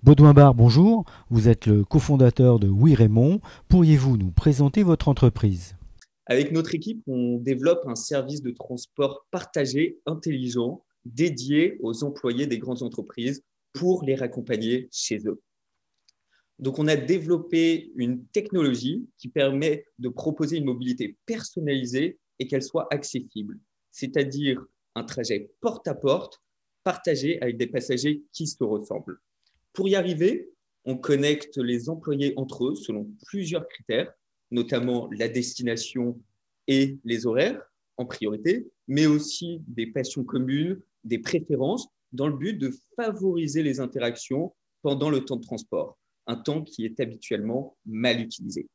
Baudouin Bar, bonjour. Vous êtes le cofondateur de Oui Raymond. Pourriez-vous nous présenter votre entreprise? Avec notre équipe, on développe un service de transport partagé intelligent dédié aux employés des grandes entreprises pour les raccompagner chez eux. Donc, on a développé une technologie qui permet de proposer une mobilité personnalisée et qu'elle soit accessible, c'est-à-dire un trajet porte à porte partagé avec des passagers qui se ressemblent. Pour y arriver, on connecte les employés entre eux selon plusieurs critères, notamment la destination et les horaires en priorité, mais aussi des passions communes, des préférences, dans le but de favoriser les interactions pendant le temps de transport, un temps qui est habituellement mal utilisé.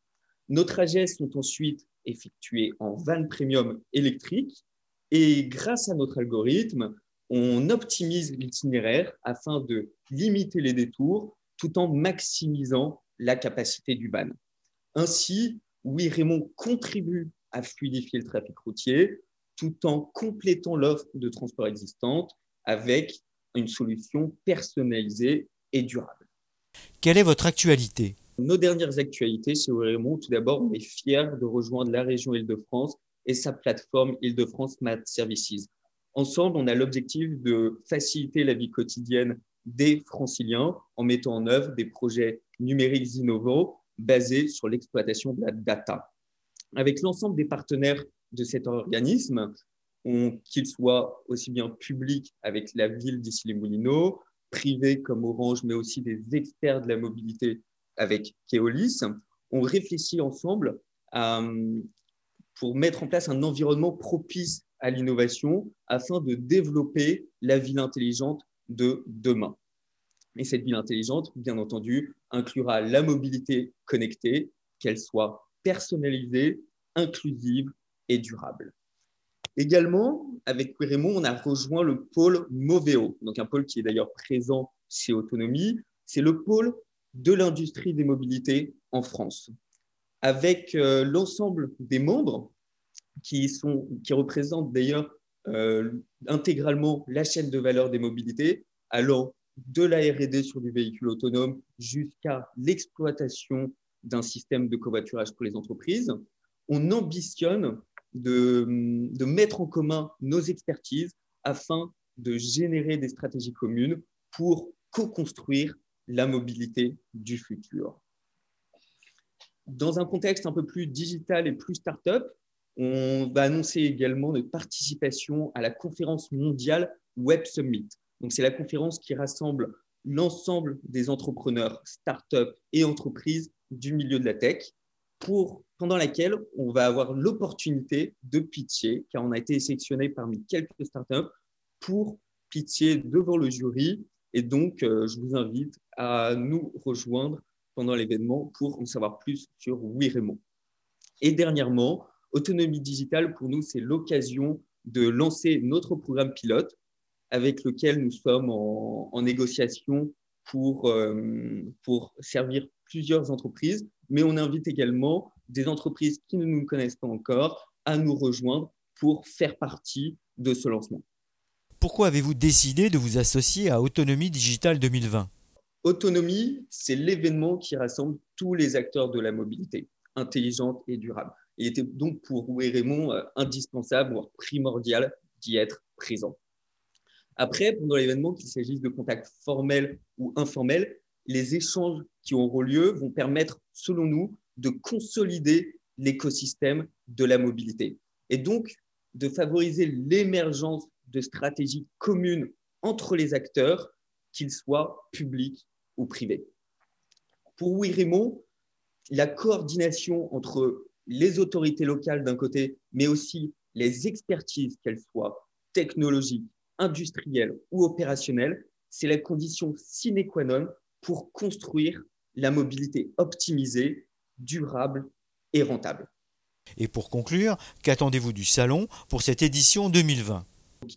Nos trajets sont ensuite effectués en van premium électrique et grâce à notre algorithme, on optimise l'itinéraire afin de limiter les détours tout en maximisant la capacité du van. Ainsi, Oui Raymond contribue à fluidifier le trafic routier tout en complétant l'offre de transport existante avec une solution personnalisée et durable. Quelle est votre actualité? Nos dernières actualités chez Oui Raymond, tout d'abord, on est fiers de rejoindre la région Île-de-France et sa plateforme Île-de-France Smart Services. Ensemble, on a l'objectif de faciliter la vie quotidienne des franciliens en mettant en œuvre des projets numériques innovants basés sur l'exploitation de la data. Avec l'ensemble des partenaires de cet organisme, qu'ils soient aussi bien publics avec la ville d'Issy-les-Moulineaux, privés comme Orange, mais aussi des experts de la mobilité avec Keolis, on réfléchit ensemble pour mettre en place un environnement propice à l'innovation afin de développer la ville intelligente de demain. Et cette ville intelligente, bien entendu, inclura la mobilité connectée, qu'elle soit personnalisée, inclusive et durable. Également, avec Raymond, on a rejoint le pôle Moveo, donc un pôle qui est d'ailleurs présent chez Autonomie. C'est le pôle de l'industrie des mobilités en France. Avec l'ensemble des membres qui représentent d'ailleurs intégralement la chaîne de valeur des mobilités, allant de la R&D sur du véhicule autonome jusqu'à l'exploitation d'un système de covoiturage pour les entreprises. On ambitionne de mettre en commun nos expertises afin de générer des stratégies communes pour co-construire la mobilité du futur. Dans un contexte un peu plus digital et plus start-up, on va annoncer également notre participation à la conférence mondiale Web Summit. Donc, c'est la conférence qui rassemble l'ensemble des entrepreneurs, start-up et entreprises du milieu de la tech, pendant laquelle on va avoir l'opportunité de pitcher, car on a été sélectionné parmi quelques start-up pour pitcher devant le jury. Et donc, je vous invite à nous rejoindre pendant l'événement pour en savoir plus sur Oui Raymond. Et dernièrement, Autonomie digitale, pour nous, c'est l'occasion de lancer notre programme pilote avec lequel nous sommes en négociation pour servir plusieurs entreprises, mais on invite également des entreprises qui ne nous connaissent pas encore à nous rejoindre pour faire partie de ce lancement. Pourquoi avez-vous décidé de vous associer à Autonomie Digitale 2020? Autonomie, c'est l'événement qui rassemble tous les acteurs de la mobilité intelligente et durable. Il était donc pour Oui Raymond indispensable, voire primordial d'y être présent. Après, pendant l'événement, qu'il s'agisse de contacts formels ou informels, les échanges qui auront lieu vont permettre, selon nous, de consolider l'écosystème de la mobilité et donc de favoriser l'émergence de stratégies communes entre les acteurs, qu'ils soient publics ou privés. Pour Oui Raymond, la coordination entre les autorités locales d'un côté, mais aussi les expertises, qu'elles soient technologiques, industrielles ou opérationnelles, c'est la condition sine qua non pour construire la mobilité optimisée, durable et rentable. Et pour conclure, qu'attendez-vous du salon pour cette édition 2020?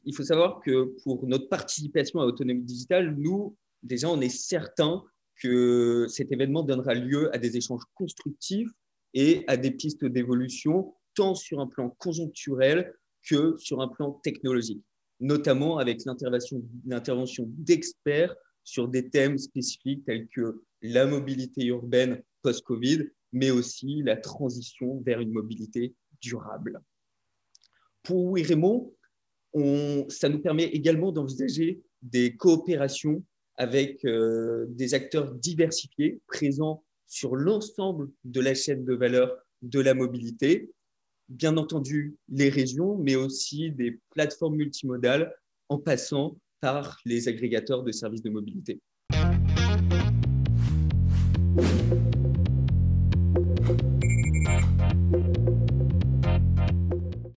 Il faut savoir que pour notre participation à Autonomie Digitale, nous, déjà, on est certain que cet événement donnera lieu à des échanges constructifs et à des pistes d'évolution, tant sur un plan conjoncturel que sur un plan technologique, notamment avec l'intervention d'experts sur des thèmes spécifiques tels que la mobilité urbaine post-Covid, mais aussi la transition vers une mobilité durable. Pour WeRemo, ça nous permet également d'envisager des coopérations avec des acteurs diversifiés présents sur l'ensemble de la chaîne de valeur de la mobilité, bien entendu les régions, mais aussi des plateformes multimodales en passant par les agrégateurs de services de mobilité.